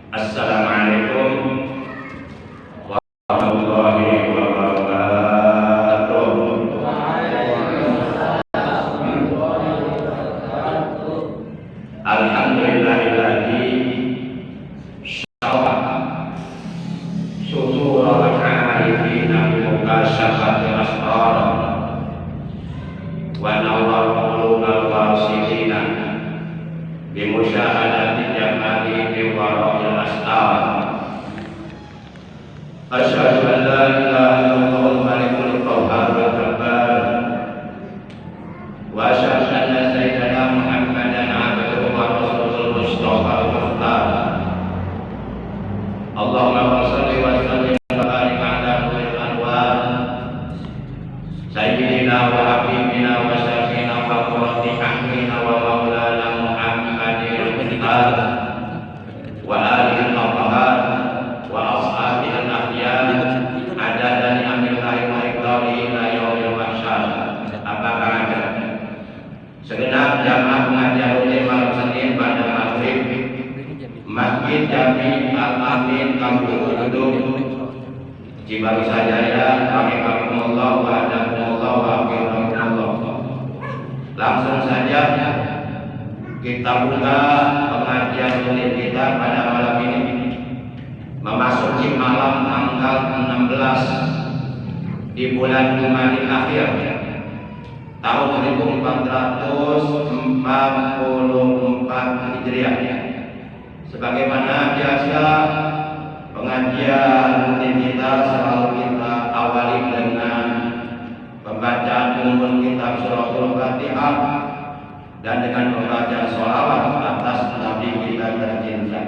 Assalamualaikum warahmatullahi wabarakatuh. Alhamdulillahilladzi syara'a suturul arifina bi mukasyafati asrar wa nawwara qulubal qasidina bi musyahadati jamali bi wara'il astar. Asyhadu an la ilaha illallahul malikul qahharul jabbar wa asyhadu anna sayyidana Muhammadan abduhu wa rasulul mustafa al-mukhtar. Allahumma shalli wa sallim wa barik ala nuril anwar sayyidina wa habibina wa syafiina wa qurrati a'yunina wa maulana Muhammadin wa alihi al-athhar wa ashabihi al-akhyar adada li amrillahi wa iqdarihi ila yaumil mahsyar. Apa kabar segenap jamaah pengajian rutin malam Senin pada maghrib Masjid Jami Al-Amin Kampung Udung Cibaru Sajaya, rahimakumullah wa adakumullah wa akhirakumullah. Langsung saja kita buka pengajian rutin kita pada malam ini, memasuki malam tanggal 16 di bulan Jumadil Akhir tahun 1444 Hijriah. Sebagaimana biasa, pengajian rutin kita selalu kita awali dengan pembacaan umum kitab Suratul Fatihah dan dengan pembacaan sholawat atas Nabi kita tercinta.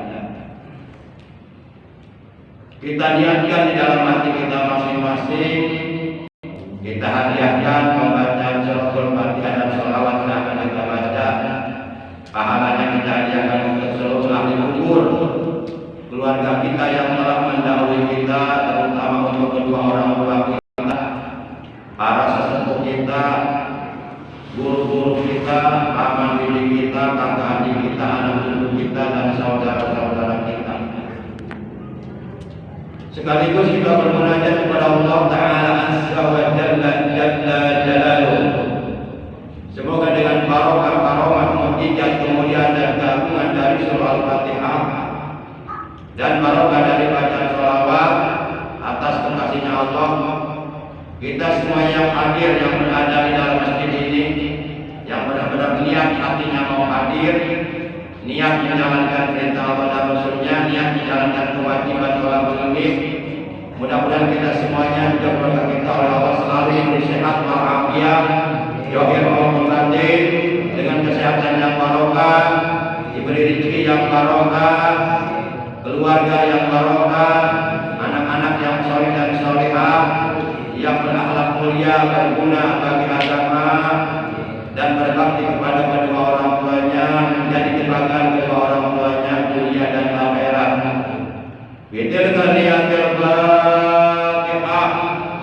Kita niatkan di dalam hati kita masing-masing, kita hadiahkan pembacaan Suratul Fatihah dan sholawat yang akan kita baca. Pahalanya kita hadiahkan untuk seluruh ahli kubur, keluarga kita yang telah mendahului kita, terutama untuk kedua orang tua kita, para sesepuh kita, guru-guru kita, paman bibi kita, kakak adik kita, anak cucu kita, dan saudara-saudara kita. Sekaligus kita bermunajat kepada Allah Ta'ala Azza wa Jalla Jalaluh. Semoga dengan barokah mukjizat kemuliaan dan keagungan dari surah Al-Fatihah dan barokah dari bacaan sholawat atas kekasihnya Allah, kita semua yang hadir, yang berada di dalam masjid ini, yang benar-benar niat hatinya mau hadir, niat menjalankan perintah Allah dan Rasulnya, niat menjalankan kewajiban sholat muslim. Mudah-mudahan kita semuanya juga keluarga kita oleh Allah selalu diberi sehat walafiat, zahir maupun batin, dengan kesehatan yang barokah, diberi rezeki yang barokah, keluarga yang barokah, anak-anak yang soleh dan solehah, yang berakhlak mulia, berguna bagi agama, dan berbakti kepada kedua orang tuanya, menjadi kebanggaan kedua orang tuanya dunia dan akhirat. Bitil kaliyatil Fatihah.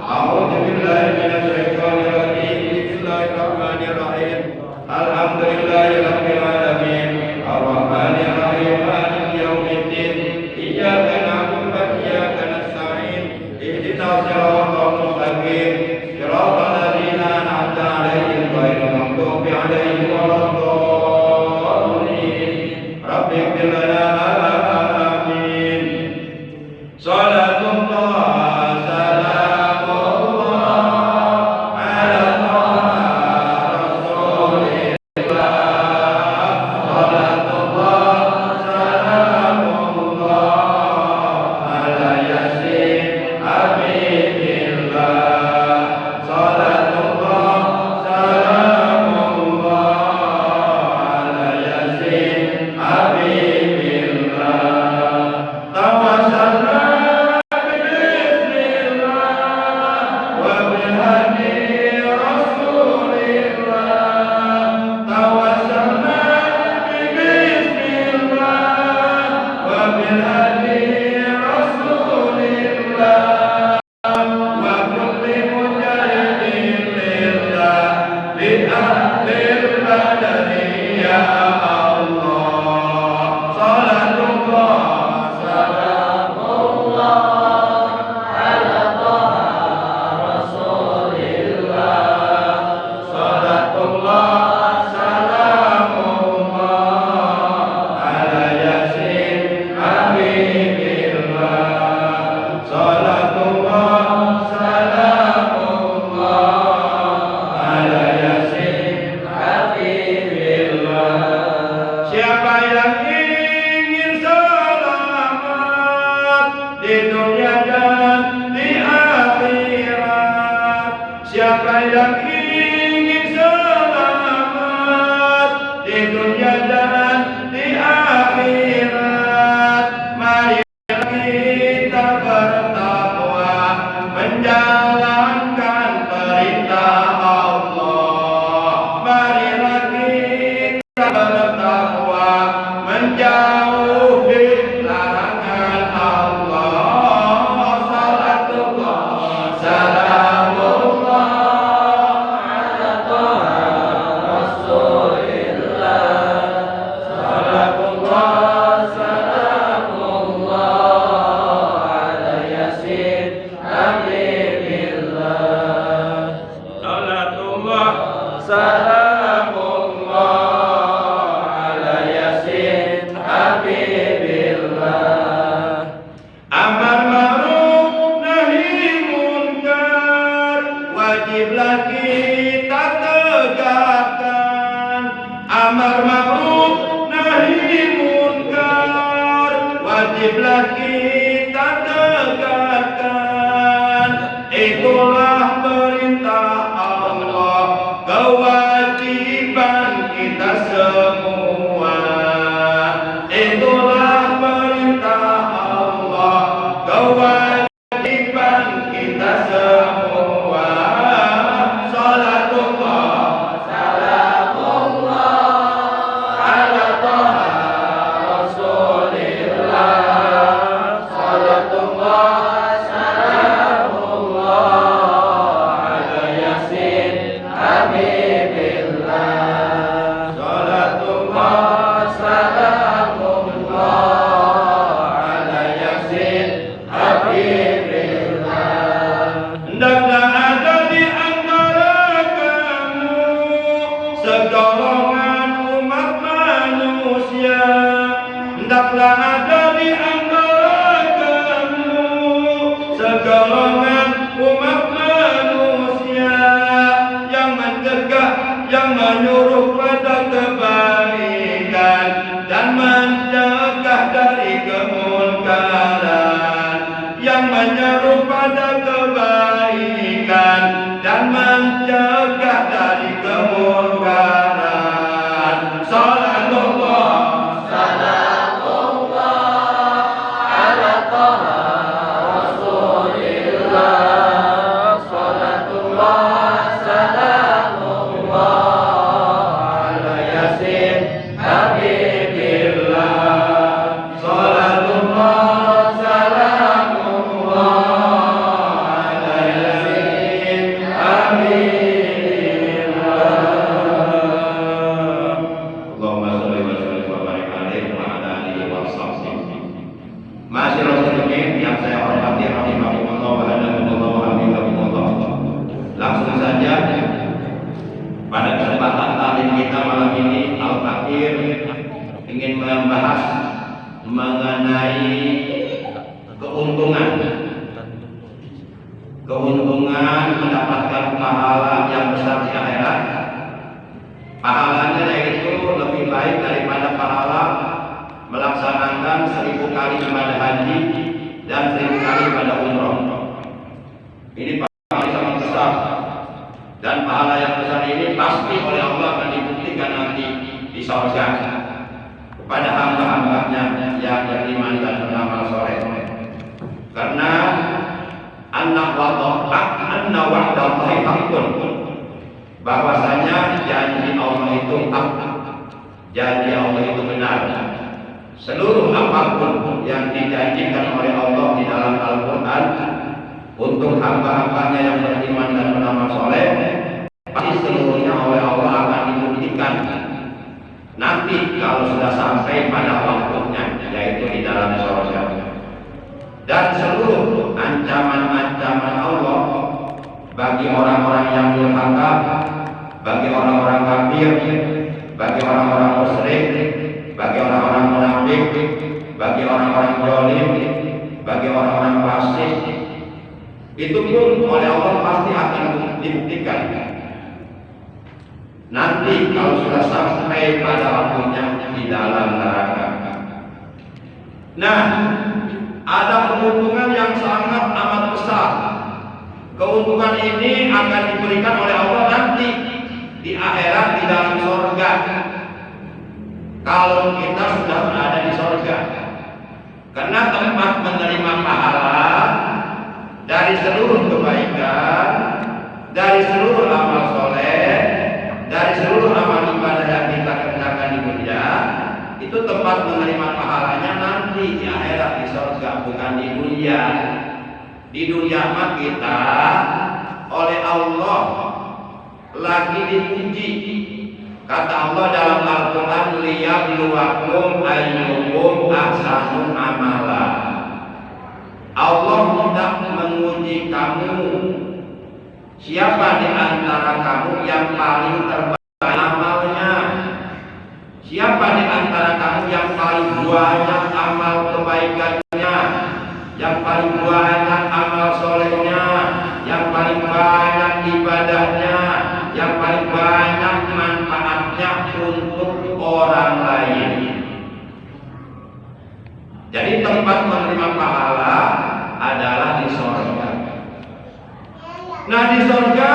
A'udzu billahi minasyaitonir rajim. Bismillahirrahmanirrahim. Alhamdulillahirabbil alamin. Arrahmanir rahim. Maliki yaumiddin. Iyyaka na'budu wa iyyaka nasta'in. Ihdinas siratal mustaqim. Siratal ladzina an'amta 'alaihim ghairil maghdubi 'alaihim waladdallin. Rabbighfir lana. Salatullah salamullah ala rasulillah. Salatullah salamullah ala yasin habibillah. Salatullah salamullah ala yasin habibillah. Tawassalna Salatullah wajiblah kita tegakkan. Itulah perintah Allah, kewajiban kita semua. Itulah perintah Allah, kewajiban kita semua. Salatullah, salamullah ala Taha Rasulillah. Salatullah, salamullah ala Yasin Habibillah. Salatullah, salamullah ala Yasin Habibillah. Hendaklah ada di antara kamu segolongan umat manusia. Hendaklah ada di antara kamu segolongan umat manusia yang mencegah, yang menyuruh pada kebaikan dan mencegah dari kemungkaran, yang menyeru pada kebaikan dan mencegah dari kemungkaran. Salatullah, salamullah ala Taha Rasulillah. Salatullah, salamullah ala Yasin Habibillah. Salatullah, salamullah ala Yasin Habibillah. Allahumma sholli wa sallim wa barik alaihi wa ala alihi wa sahbihi. Masyaallah muslimin yang saya hormati rahimahumullah wa a'lamukumullah wa habibakumullah. Langsung saja pada kesempatan taklim kita malam ini, Al-Fakir ingin membahas mengenai keuntungan mendapatkan pahala yang besar di akhirat. Pahalanya yaitu lebih baik daripada pahala melaksanakan 1000 kali ibadah haji dan 1000 kali ibadah umroh. Ini pahala yang sangat besar, dan pahala yang besar ini pasti oleh Allah akan dibuktikan nanti di surga kepada hamba-hambanya yang beriman dan beramal soleh. Karena anna wa'dallahi haqqun, bahwasanya janji Allah itu hak, janji Allah itu benar. Seluruh apapun yang dijanjikan oleh Allah di dalam Al-Quran untuk hamba-hambanya yang beriman dan beramal soleh, pasti seluruhnya oleh Allah akan dibuktikan nanti kalau sudah sampai pada waktunya, yaitu di dalam surga. Dan seluruh ancaman-ancaman Allah bagi orang-orang yang durhaka, bagi orang-orang kafir, bagi orang-orang musyrik, bagi orang-orang munafik, bagi orang-orang zalim, bagi orang-orang fasik, itu pun oleh Allah pasti akan dibuktikan nanti kalau sudah sampai pada waktunya di dalam neraka. Nah, ada keuntungan yang sangat amat besar. Keuntungan ini akan diberikan oleh Allah nanti di akhirat di dalam surga. Kalau kita sudah berada di surga, karena tempat menerima pahala dari seluruh kebaikan, dari seluruh amal soleh, dari seluruh amal ibadah yang kita kerjakan di dunia, itu tempat menerima pahalanya nanti di akhirat di surga, bukan di dunia. Di dunia mah kita oleh Allah lagi dipuji. Kata Allah dalam Al-Quran, liyabluwakum ayyukum ahsanu amala. Allah hendak menguji kamu, siapa di antara kamu yang paling terbaik amalnya, siapa di antara kamu yang paling banyak amal kebaikannya, yang paling banyak amal solehnya, yang paling banyak ibadahnya, yang paling banyak manfaatnya untuk orang lain. Jadi tempat menerima pahala adalah di surga. Nah, di surga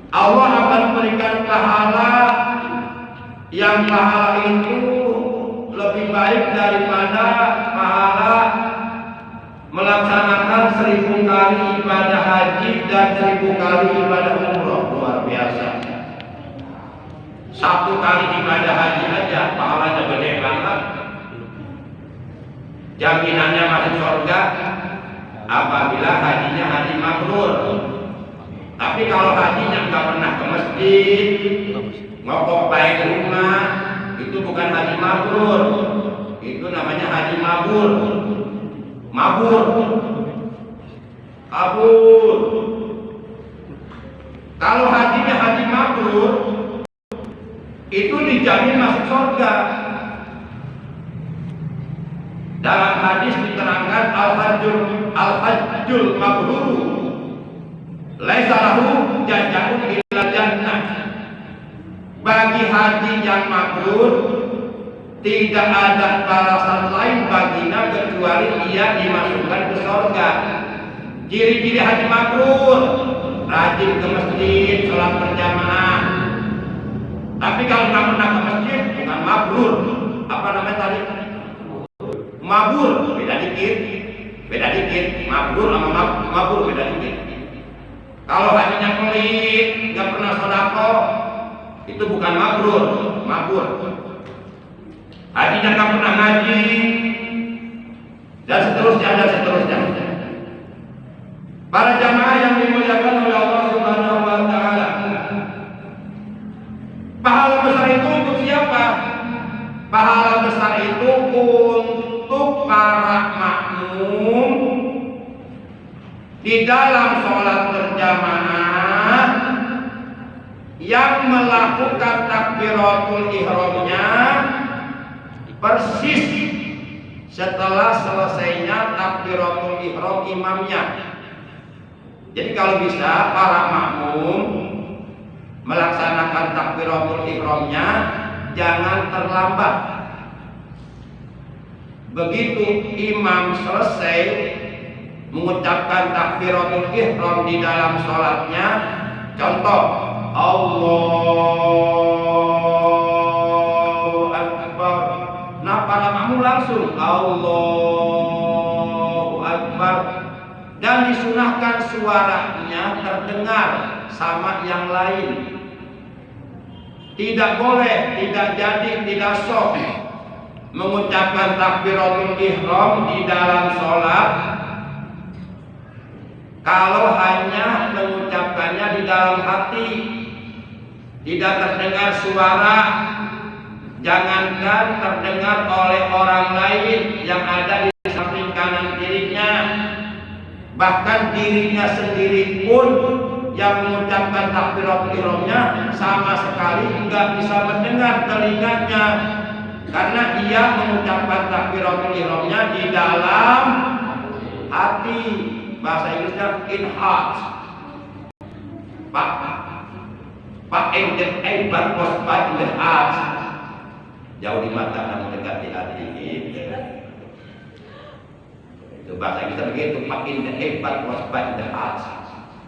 Allah akan berikan pahala yang pahala itu lebih baik daripada pahala melaksanakan 1000 kali ibadah haji dan 1000 kali ibadah umroh. Luar biasa. 1 kali ibadah haji aja pahalanya gede banget. Jaminannya masuk surga apabila hajinya haji mabrur. Tapi kalau hajinya nggak pernah ke masjid, ngokok baik rumah, itu bukan haji mabrur. Itu namanya haji mabur. Mabur. Kabur. Kalau hajinya haji mabrur, itu dijamin masuk surga. Dalam hadis diterangkan al-hajjul mabrur laisa lahu jazaa'un illa jannah. Bagi haji yang mabrur tidak ada balasan lain baginya kecuali ia dimasukkan ke surga. Ciri-ciri haji mabrur: rajin ke masjid, sholat berjamaah. Tapi kalau nggak pernah ke masjid bukan mabrur. Apa namanya tadi? Mabur, beda dikit. Mabrur sama mabur beda dikit. Kalau hajinya pelit, nggak pernah sedekah, itu bukan mabrur, mabur. Hajinya nggak pernah ngaji, dan seterusnya. Para jamaah yang dimuliakan oleh Allah Subhanahu wa Ta'ala, pahala besar itu untuk siapa? Pahala besar itu untuk para makmum di dalam sholat berjamaah yang melakukan takbiratul ihramnya persis setelah selesainya takbiratul ihram imamnya. Jadi kalau bisa para makmum melaksanakan takbiratul ihramnya jangan terlambat. Begitu imam selesai mengucapkan takbiratul ihram di dalam sholatnya, contoh Allahu Akbar, nah para makmum langsung Allahu Akbar, dan disunahkan suaranya terdengar sama yang lain. Tidak boleh, tidak jadi, tidak sah mengucapkan takbiratul ihram di dalam sholat kalau hanya mengucapkannya di dalam hati, tidak terdengar suara. Jangankan terdengar oleh orang lain yang ada di samping kanan kirinya, bahkan dirinya sendiri pun yang mengucapkan takbiratul ihramnya sama sekali nggak bisa mendengar telinganya, karena ia mengucapkan takbiratul ihramnya di dalam hati. Bahasa Inggrisnya in heart. Pak in the heart was by in the heart. Jauh di mata namun dekat di hati. Itu bahasa Inggrisnya begitu. Pak in the heart was by in the heart.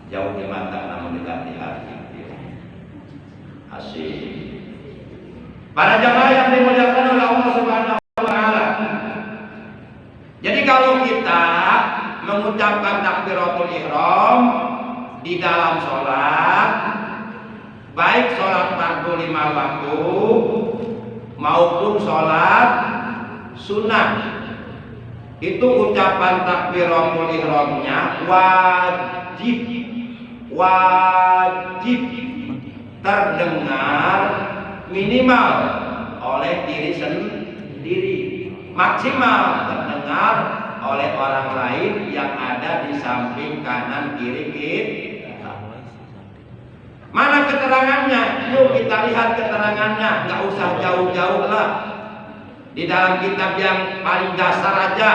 Jauh di mata namun dekat di hati. Asik. Para jamaah yang dimuliakan oleh Allah Subhanahu wa Ta'ala. Jadi kalau kita mengucapkan takbiratul ihram di dalam sholat, baik sholat fardu 5 waktu maupun sholat sunnah, itu ucapan takbiratul ihramnya wajib terdengar minimal oleh diri sendiri, maksimal terdengar oleh orang lain yang ada di samping kanan kiri kita. Mana keterangannya? Yuk kita lihat keterangannya, nggak usah jauh-jauh lah. Di dalam kitab yang paling dasar aja,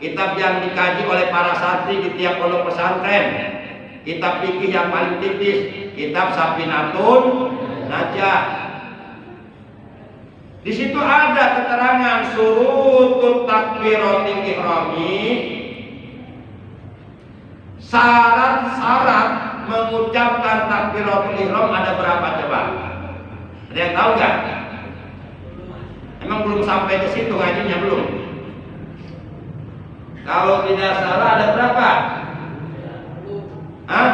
kitab yang dikaji oleh para santri di tiap pondok pesantren, kitab fikih yang paling tipis, kitab Safinatun Najah. Di situ ada keterangan suruh syurutut takbiratul ihrami, syarat-syarat mengucapkan takbiratul ihram ada berapa coba? Ada yang tahu nggak? Emang belum sampai ke situ ngajinya belum? Kalau tidak salah ada berapa? Hah?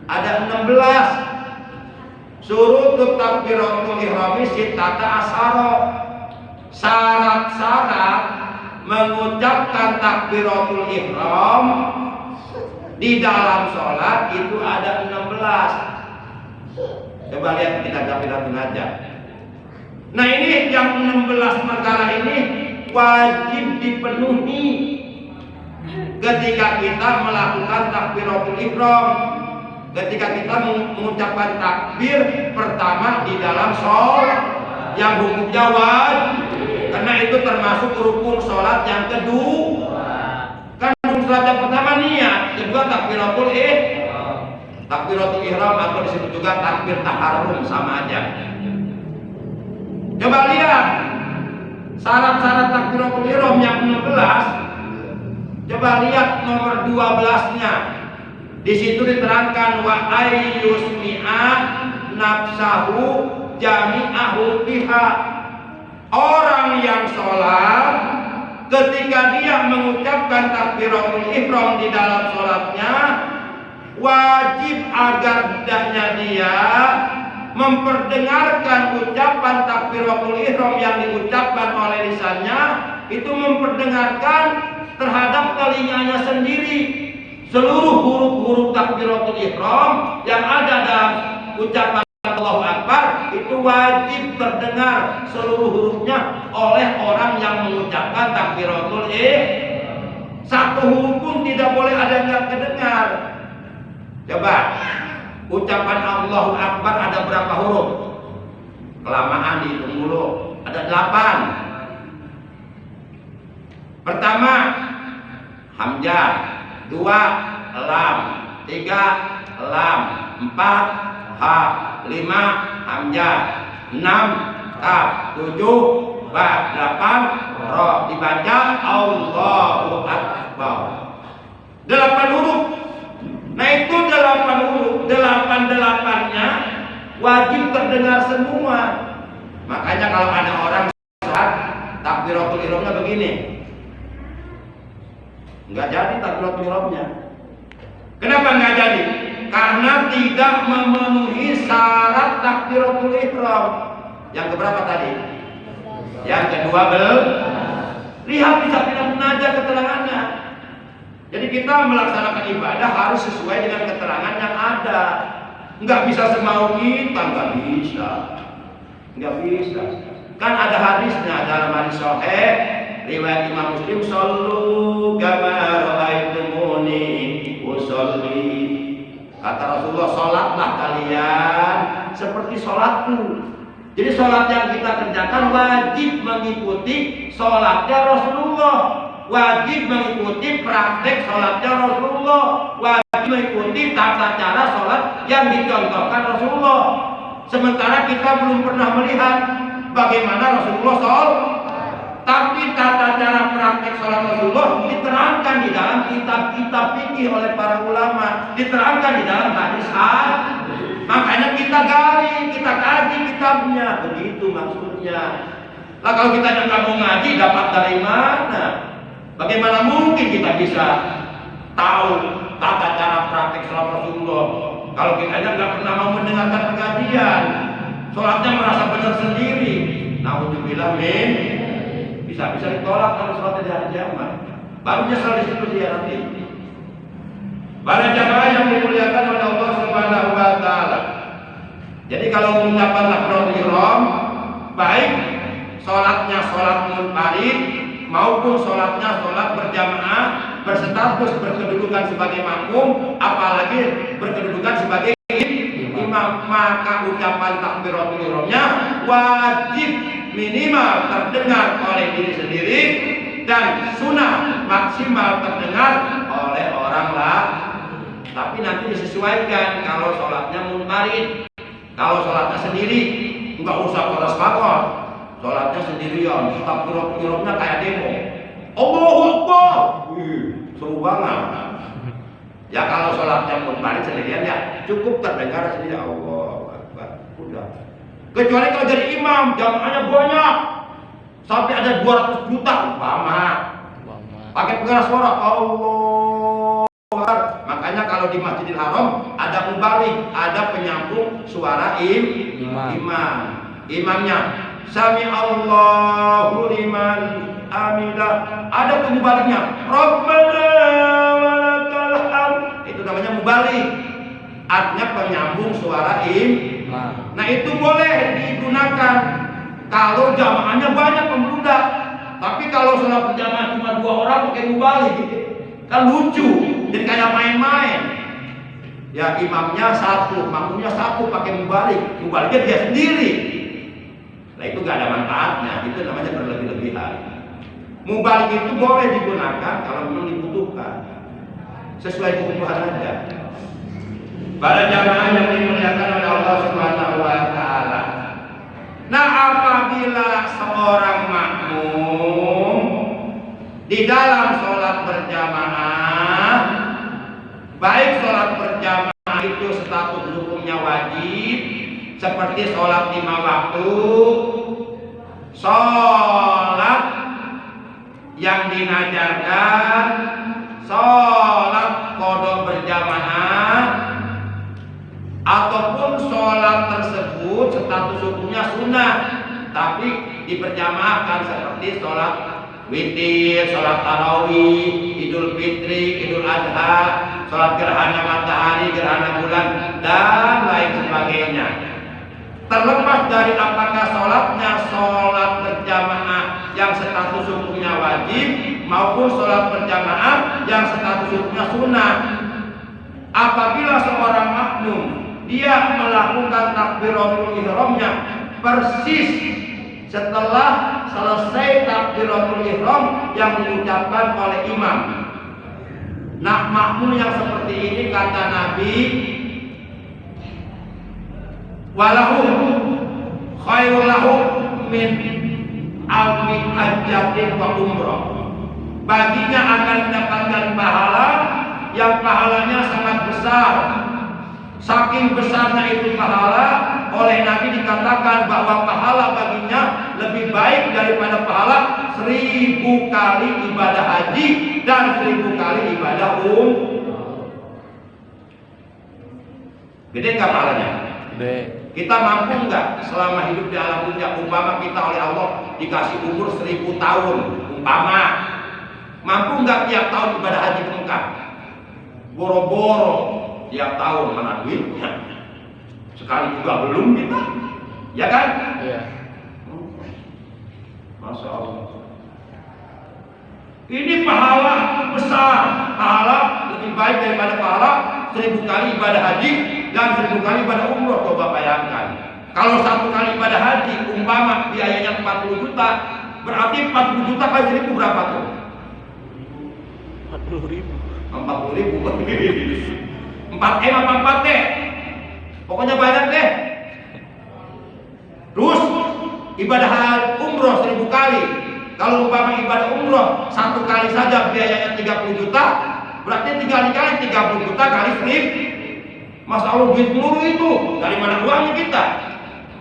Ada 16. Syurutut takbiratul ihrami sittata asyara. Syarat-syarat mengucapkan takbiratul ihram di dalam sholat itu ada 16. Coba lihat kita takbiratul aja. Nah ini yang 16 perkara ini wajib dipenuhi ketika kita melakukan takbiratul ihram, ketika kita mengucapkan takbir pertama di dalam sholat yang hukumnya wajib, karena itu termasuk rukun sholat yang kedua. Kan rukun sholat yang pertama niat, kedua takbiratul ihram. Takbiratul ihram atau disebut juga takbir taharrum sama aja. Coba lihat syarat-syarat takbiratul ihram yang 16. Coba lihat nomor 12-nya. Di situ diterangkan wa ayyusmi'a nafsahu jami'ahu biha. Orang yang sholat ketika dia mengucapkan takbiratul ihram di dalam sholatnya, wajib agar hendaknya dia memperdengarkan ucapan takbiratul ihram yang diucapkan oleh lisannya, itu memperdengarkan terhadap telinganya sendiri seluruh huruf-huruf takbiratul ihram yang ada dalam ucapan Allahu Akbar, itu wajib terdengar seluruh hurufnya oleh orang yang mengucapkan takbiratul ihram. Satu huruf pun tidak boleh ada yang tidak terdengar. Coba ucapan Allahu Akbar ada berapa huruf? Kelamaan dihitung dulu. Ada 8. Pertama hamzah, 2 lam, 3 lam, 4 ha, 5 hamzah, 6 kaf, 7 ba, 8 ro, dibaca Allahu Akbar. 8 huruf. Nah itu 8 huruf, 8-8-nya wajib terdengar semua. Makanya kalau ada orang sholat takbiratul ihramnya begini, nggak jadi takbiratul ihramnya. Kenapa nggak jadi? Karena tidak memenuhi syarat takbiratul ihram. Yang keberapa tadi? Yang kedua lihat bisa tidak aja keterangannya. Jadi kita melaksanakan ibadah harus sesuai dengan keterangan yang ada. Nggak bisa semau kita, nggak bisa. Kan ada hadisnya dalam hadis sahih riwayat Imam Muslim, sallu kama ra'aitumuni usolli. Kata Rasulullah, sholatlah kalian seperti sholatku. Jadi sholat yang kita kerjakan wajib mengikuti sholatnya Rasulullah. Wajib mengikuti praktek sholatnya Rasulullah, wajib mengikuti tata cara sholat yang dicontohkan Rasulullah. Sementara kita belum pernah melihat bagaimana Rasulullah sholat, tapi tata cara praktek sholat Rasulullah diterangkan di dalam kitab-kitab fikih oleh para ulama, diterangkan di dalam hadis. Makanya kita gali, kita kaji kitabnya, begitu maksudnya. Lah kalau kita nggak mau ngaji, dapat dari mana? Bagaimana mungkin kita bisa tahu tata cara praktek sholat Rasulullah kalau kita nggak pernah mau mendengarkan pengajian? Sholatnya merasa benar sendiri. Naudzubillah min, bisa-bisa ditolak kalau sholatnya di hari kiamat. Baru nyesal di situ dia nanti. Para jamaah yang dimuliakan oleh Allah Subhanahu wa taala. Jadi kalau mengucapkan takbiratul ihram, baik sholatnya sholat munfarid maupun sholatnya sholat berjamaah berstatus berkedudukan sebagai makmum, apalagi berkedudukan sebagai imam, maka ucapan takbiratul ihramnya wajib minimal terdengar oleh diri sendiri dan sunnah maksimal terdengar oleh orang lain. Tapi nanti disesuaikan. Kalau sholatnya munfarid, kalau sholatnya sendiri nggak usah keras banget. sholatnya sendirian, takbir-takbirnya kayak demo. Allahu Akbar. Seru banget. Ya kalau sholatnya munfarid sendirian ya cukup terdengar sendiri Allahu Akbar. Udah. Kecuali kalau jadi imam, jamaahnya banyak. Sampai ada 200 juta umpama. Pakai pengeras suara Allah. Makanya kalau di Masjidil Haram ada mubalik, ada penyambung suara imam. Imamnya Sami Allahu liman hamidah. Ada pemubaliknya Rabbana walakal hamd. Itu namanya mubalik. Artinya penyambung suara imam. Nah itu boleh digunakan kalau jamaahnya banyak membludak. Tapi kalau sholat berjamaah cuma 2 orang pakai mubalik, kan lucu, jadi kayak main-main. Ya imamnya 1, makmumnya 1 pakai mubaliknya dia sendiri. Nah itu gak ada manfaatnya, itu namanya berlebih-lebihan. Mubalik itu boleh digunakan kalau memang dibutuhkan, sesuai kebutuhan aja. Para jamaah yang dimuliakan oleh Allah Subhanahu wa Ta'ala. Nah apabila seorang makmum di dalam sholat berjamaah, baik sholat berjamaah itu status hukumnya wajib seperti sholat 5 waktu, sholat yang dinajarkan, sholat qada berjamaah, ataupun sholat tersebut status hukumnya sunnah tapi diperjamaahkan seperti sholat witir, sholat tarawih, idul fitri, idul adha, sholat gerhana matahari, gerhana bulan, dan lain sebagainya. Terlepas dari apakah sholatnya sholat berjamaah yang status hukumnya wajib maupun sholat berjamaah yang status hukumnya sunnah, apabila seorang makmum dia melakukan takbiratul ihramnya persis setelah selesai takbiratul ihram yang diucapkan oleh imam. Nah makmum yang seperti ini kata Nabi, walahu khairul lahu min alfi hajjatin wa umrah. Baginya akan mendapatkan pahala yang pahalanya sangat besar. Saking besarnya itu pahala, oleh Nabi dikatakan bahwa pahala baginya lebih baik daripada pahala 1000 kali ibadah haji dan 1000 kali ibadah Gede nggak pahalanya? Gede. Kita mampu nggak selama hidup di alam dunia, umpama kita oleh Allah dikasih umur 1000 tahun, umpama mampu nggak tiap tahun ibadah haji ke Mekah? Boro-boro tiap tahun, mana duitnya? Sekali juga belum kita, ya kan? Iya. Masya Allah. Ini pahala besar, pahala lebih baik daripada pahala 1000 kali ibadah haji dan 1000 kali ibadah umroh. Coba bayangkan, kalau 1 kali ibadah haji umpama biayanya 40 juta, berarti 40 juta kali 1000 berapa tuh? 40.000. 40.000. 4M apa 4T? Pokoknya banyak deh. Terus ibadah umroh 1000 kali. Kalau umpama ibadah umroh 1 kali saja biayanya 30 juta, berarti 3 kali 30 juta kali 1000. Masya Allah, duit peluru itu dari mana uangnya kita?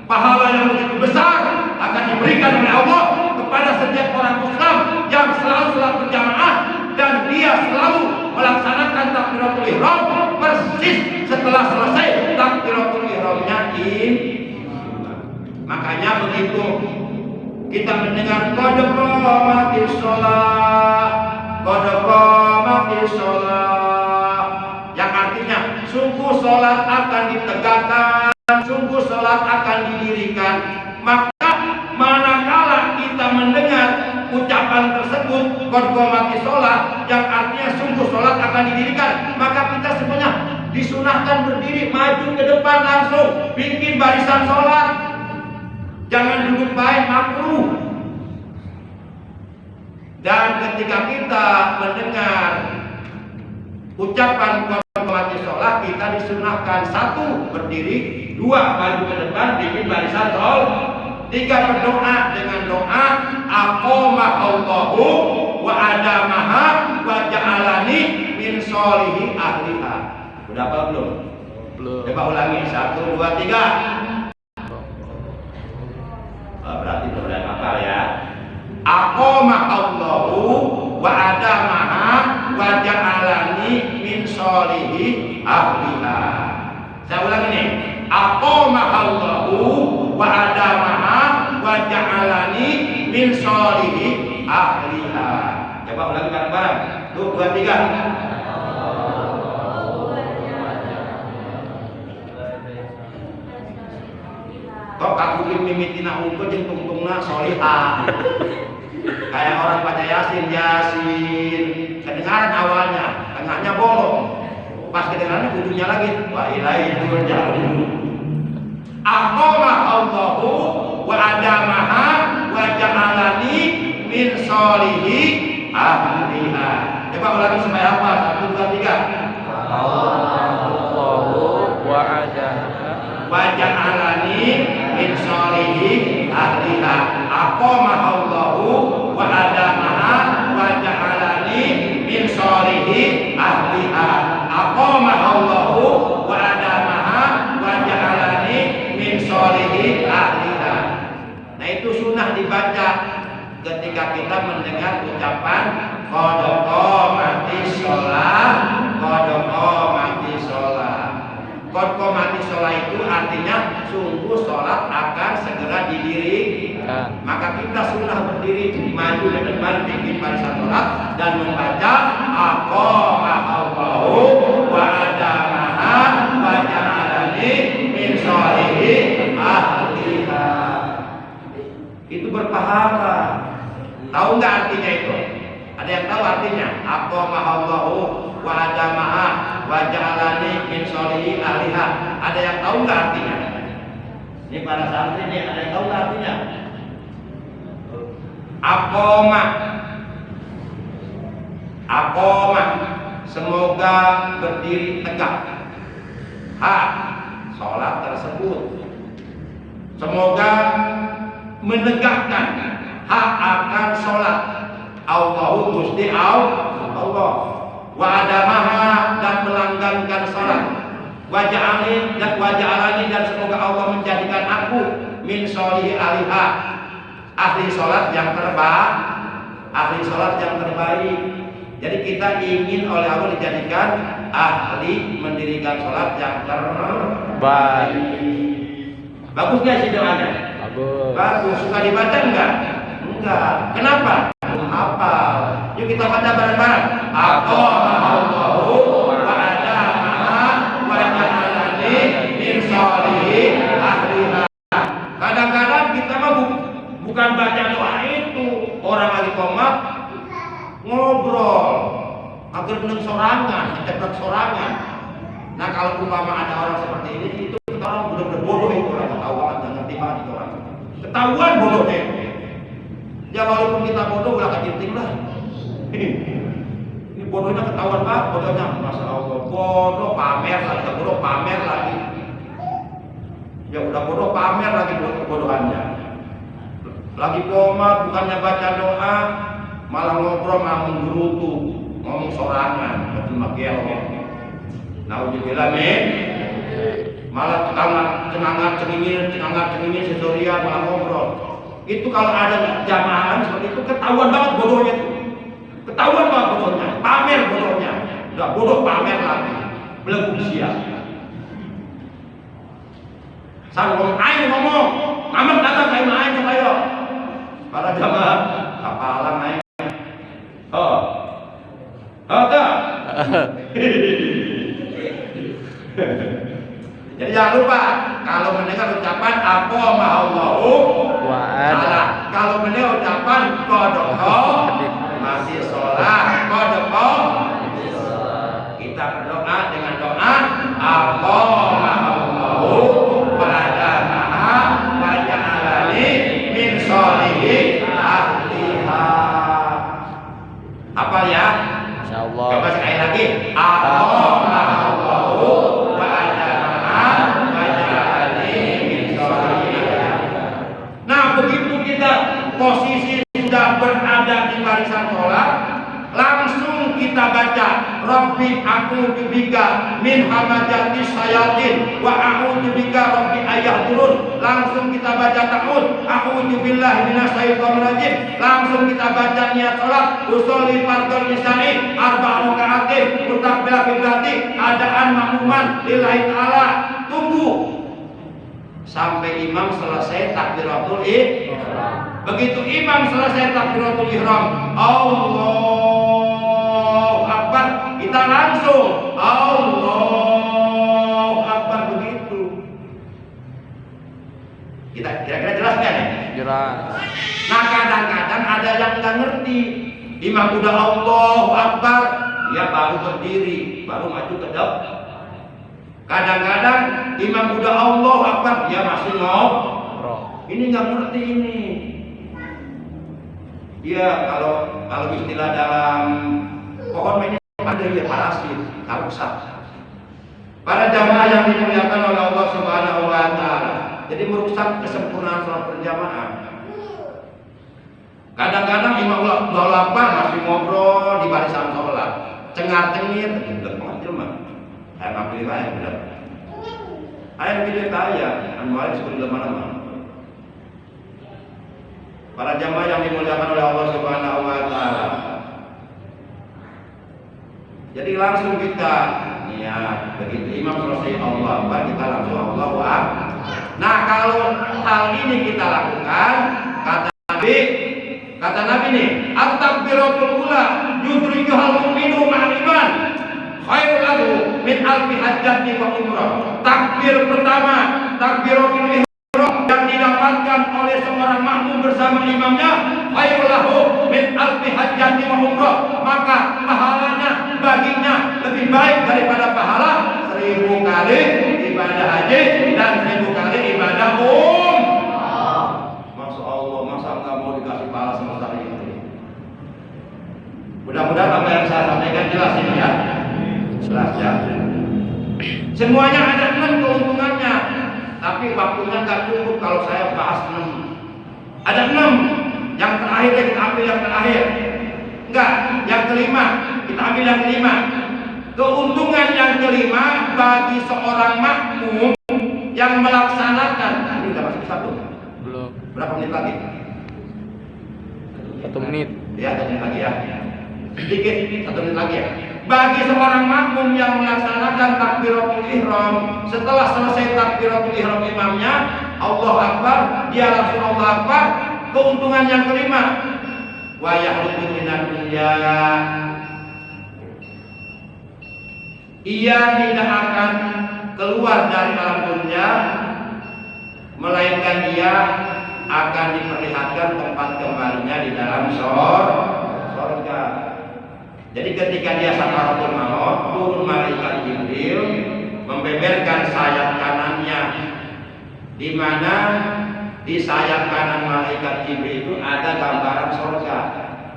Pahala yang begitu besar akan diberikan oleh Allah kepada setiap orang Islam yang selalu sholat berjamaah dan dia selalu melaksanakan takbiratul ihram persis setelah selesai takbiratul ihramnya. Makanya begitu kita mendengar qad qamatis shalah, qad qamatis shalah, yang artinya sungguh sholat akan ditegakkan, sungguh sholat akan didirikan. Maka manakala kita mendengar ucapan tersebut qad qamatis shalah, yang artinya sungguh sholat akan didirikan, maka kita semuanya disunahkan berdiri maju ke depan langsung bikin barisan sholat. Jangan duduk baik, makruh. Dan ketika kita mendengar ucapan qad qamatis shalah, kita disunahkan 1 berdiri, 2 maju ke depan bikin barisan Jika berdoa dengan doa aqamahullahu wa adamaha wa ja'alani min sholihi ahliha. Udah apa belum? Belum. Coba ulangi 1, 2, 3. Berarti berat apa ya? Aqamahullahu wa adamaha wa ja'alani min sholihi ahliha. Saya ulangi nih. Aqamahullahu wa adamaha wa ja'alani min sholihi ahliha. Coba ulangi bareng-bareng. 1, 2, 3. Kok aku mimitina unggul jeung tungtungna sholihah. Kayak orang baca Yasin, kedengaran awalnya, tengahnya bolong. Pas kedengarannya ujungnya lagi wa ilaihi turja'un. Aqamahullahu wa adamaha wa ja'alani min sholihi ahliha. Coba ulangi supaya apa? 1, 2, 3. Aqamahullahu wa adamaha wa ja'alani min sholihi ahliha. Aqamahullahu wa adamaha wa ja'alani min sholihi ahliha. Aqamahullahu wa adamaha wa ja'alani min sholihi ahliha. Nah, itu sunnah dibaca ketika kita mendengar ucapan qad qamatis shalah, qad qamatis shalah. Qad qamatis shalah itu artinya sungguh sholat akan segera didirikan. Maka kita sunnah berdiri maju ke depan pimpin barisan sholat dan membaca aqamahullahu wa adamaha wa ja'alani min sholihi ahliha. Itu berpahala. Tahu nggak artinya itu? Ada yang tahu artinya? Aqamahullahu wa adamaha wa ja'alani min sholihi ahliha. Ada yang tahu nggak artinya? Ini para santri nih, ada yang tahu nggak artinya? Aqamah semoga berdiri tegak. Sholat tersebut semoga menegakkan hak akan sholat. Allahu Gusti Allah wa adamaha dan melanggankan sholat. Waja'alani dan semoga Allah menjadikan aku min sholihi ahliha, ahli sholat yang terbaik, ahli sholat yang terbaik. Jadi kita ingin oleh Allah dijadikan ahli mendirikan sholat yang terbaik. Bagus nggak sih doanya? bagus. Bagus. Suka dibaca enggak? Enggak. Kenapa? Hafal. Yuk kita baca bareng-bareng. Aqamahullahu wa adamaha wa ja'alani min sholihi ahliha. Kadang-kadang kita mah bukan baca doa itu, orang lagi qomat ngobrol, agar bener sorangan, cepat sorangan. Nah, kalau umpama ada orang seperti ini, itu kita orang benar-benar bodoh itu orang, ketahuan dan ngerti banget itu orang. Ketahuan bodohnya. Ya walaupun kita bodoh ulah kecil lah. Ini bodohnya ketahuan banget, bodohnya. Masya Allah, bodoh pamer lagi, bodoh pamer lagi. Ya udah bodoh pamer lagi kebodohannya. Lagi qomat bukannya baca doa, malah ngobrol, malah menggerutu, ngomong sorangan, betul makial. Nauzubillah min. Malah cengangat cengingin sesorian malah ngobrol. Itu kalau ada jamaah seperti itu ketahuan banget bodohnya itu. Ketahuan banget bodohnya, pamer bodohnya. Udah bodoh pamer lagi. Belum siap. Sang ngomong, amat datang kayak main sama yo. Para jamaah, apalah main. Jadi jangan lupa kalau mendengar ucapan aqamahullahu salah. Kalau mendengar ucapan qadha masih sholat, qadha kita berdoa dengan doa aqamahullahu wa adamaha wa ja'alani min sholihi ahliha. Apa ya? Insyaallah. Coba sekali lagi. Aqamahullahu wa adamaha wa ja'alani min sholihi ahliha. Nah, barisan sholat, langsung kita baca Rabbi a'udzubika min hamazati syayatin wa a'udzubika rabbi ayahdurun. Langsung kita baca ta'awudz, a'udzubillahi minasyaitonir rajim. Langsung kita baca niat salat, usolli fardhul isya'i arba'a raka'atin mustaqbil qiblati, adaan makmuman lillahi ta'ala. Tunggu sampai imam selesai takbiratul ihram. Begitu imam selesai takbiratul ihram, Allahu Akbar, kita langsung Allahu Akbar. Begitu. Kita kira-kira jelas kan ya? Jelas. Nah kadang-kadang ada yang nggak ngerti. Imam udah Allahu Akbar, dia baru berdiri, baru maju ke depan. Kadang-kadang imam udah Allahu Akbar, dia masih ngobrol. Ini nggak ngerti ini. Dia kalau istilah dalam pohon mainnya ada ya parasit, rusak. Para jamaah yang dimuliakan oleh Allah Subhanahu wa taala. Jadi merusak kesempurnaan sholat berjamaah. Kadang-kadang imam udah lapar masih ngobrol di barisan sholat, cengar-cengir, bener banget jelema. Saya mampir aja bener. Ayat video kaya, anu aja disebut lama-lama. Para jamaah yang dimuliakan oleh Allah Subhanahu wa taala. Jadi langsung kita niat, begitu imam selesai Allah Akbar, kita langsung Allahu Akbar. Nah, kalau hal ini kita lakukan, kata Nabi nih, at-takbiratul ula yudrikuhal mu'minu ma'al iman khairul lahu min alfi hajjatin wa umrah. Takbir pertama, takbiratul ihram yang didapatkan oleh seorang makmum bersama imamnya, khairul lahu min alfi hajjatin wa umrah. Maka pahalanya baginya lebih baik daripada pahala 1000 kali ibadah haji dan 1000 kali ibadah Masya Allah, masa nggak mau dikasih pahala sebesar ini? Mudah-mudahan apa yang saya sampaikan jelas ini ya. Jelas ya. Semuanya ada 6 keuntungannya, tapi waktunya nggak cukup kalau saya bahas 6. Ada 6. Yang terakhir kita ambil yang terakhir. Enggak, yang kelima kita ambil yang kelima. Keuntungan yang kelima bagi seorang makmum yang melaksanakan. Ini udah masuk 1. Belum. Berapa menit lagi? 1 menit. Ya, 1 menit lagi ya. Sedikit, 1 menit lagi ya. Bagi seorang makmum yang melaksanakan takbiratul ihram, setelah selesai takbiratul ihram imamnya Allah Akbar, dia langsung Allah Akbar. Keuntungan yang kelima, wa yahluku minad dunya, ia tidak akan keluar dari alam dunia, melainkan ia akan diperlihatkan tempat kembalinya di dalam surga. Jadi ketika dia sakaratul maut, turun malaikat Jibril membeberkan sayap kanannya, di mana di sayap kanan malaikat Jibril itu ada gambaran surga.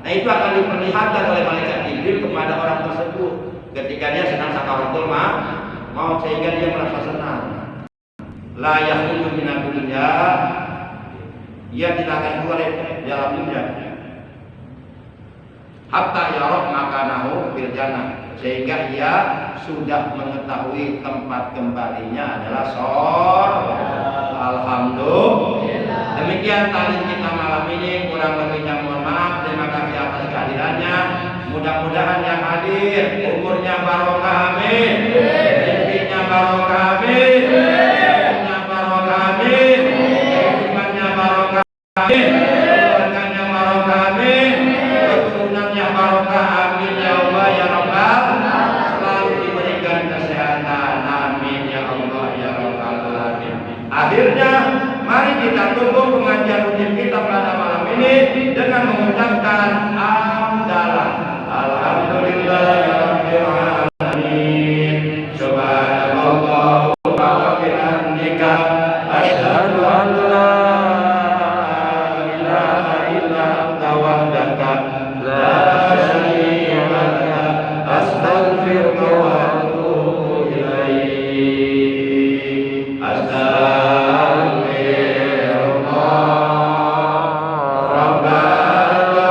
Nah itu akan diperlihatkan oleh malaikat Jibril kepada orang tersebut ketika dia sedang sakaratul maut, sehingga dia merasa senang. La yakhruju minad dunya, ia tidak akan keluar dari dalam dunia. Hatta yarah makanahu fil jannah, sehingga ia sudah mengetahui tempat kembalinya adalah surga. Alhamdulillah. Demikian tadi kita malam ini, kurang lebihnya mohon maaf. Terima kasih atas kehadirannya. Mudah-mudahan yang hadir umurnya barokah, amin. Rezekinya barokah, amin. Rezekinya barokah, amin. Kehidupannya barokah, amin. Keluarganya barokah, amin. Keturunannya barokah, amin ya Allah ya Rabbal. Selalu diberikan kesehatan, amin ya Allah ya Rabbal alamin. Akhirnya mari kita tutup pengajian rutin kita pada malam ini dengan mengucapkan hamdalah. Alhamdulillahirabbil alamin. Subhanallah wa bihamdika asyhadu an la ilaha illa anta wahdaka la syarika laka astaghfiruka wa atubu ilaik. Astagfirullah Rabbana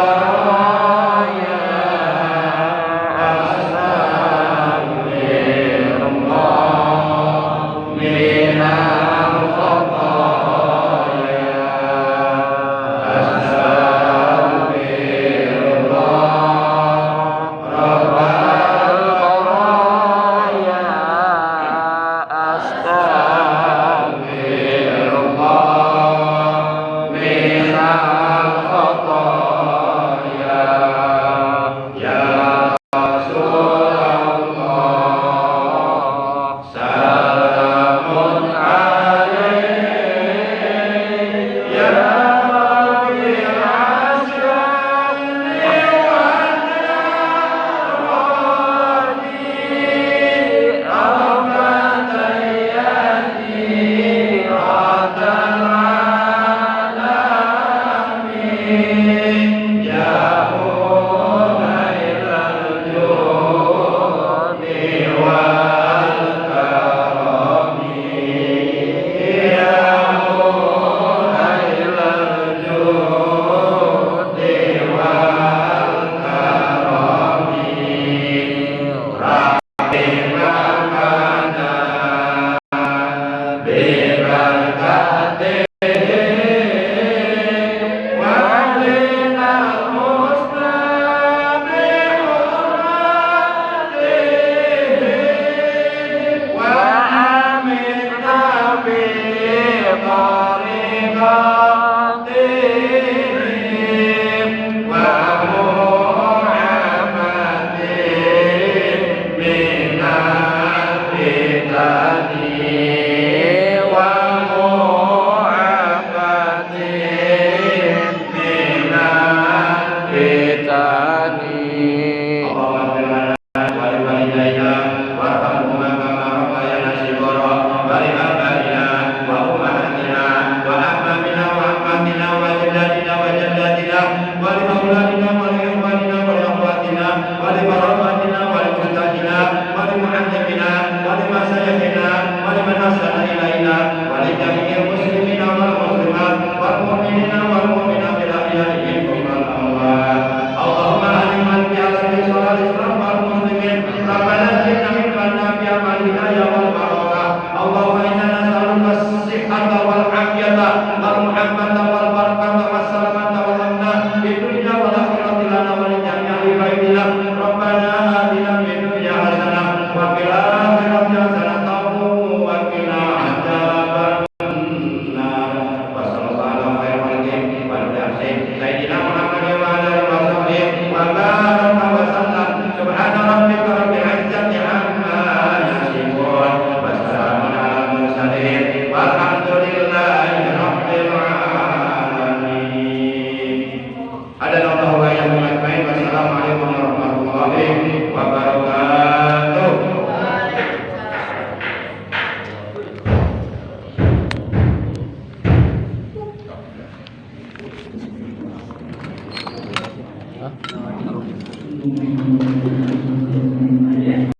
Amin. Allahumma ighfir lana wa li walidayna warhamhuma kama rabbayana shighara wa li abaina wa ummahatina wa ahbabina wa ahbabina wa jaddatina wa jaddatina wa li auladina wa li ikhwanina wa li akhwatina wa li barabatina wa li ustadina wa li mu'allimina wa li masayikhina wa li man ahsana ilaina wa li jami'il muslimina wal muslimat wal mu'minina wal mu'minat ila yaumil qiyamah. Allahumma alimna bi alladhi shalal islam wal muslimin rabbana atina min ladunka rahmatan ya wal barakah. Allahumma inna nas'aluka as-sihhata wal afiyata wal muhabbata wal barakata was salamata wal amna fid dunya wal akhirati lana wa li jami'i ibaidillah. Rabbana atina fid dunya hasanah wa fil akhirati hasanah wa qina adzaban nar. Wa sallallahu alaihi wa sallam sayyidina Muhammad wa ala alihi wa sahbihi wa baraka wa sallam. Subhana rabbika rabbil izzati amma yasifun wa salamun alal mursalin walhamdulillahi rabbil alamin. Adallahu wa iyyakum ajmain. Wassalamualaikum warahmatullahi wabarakatuh. Hah?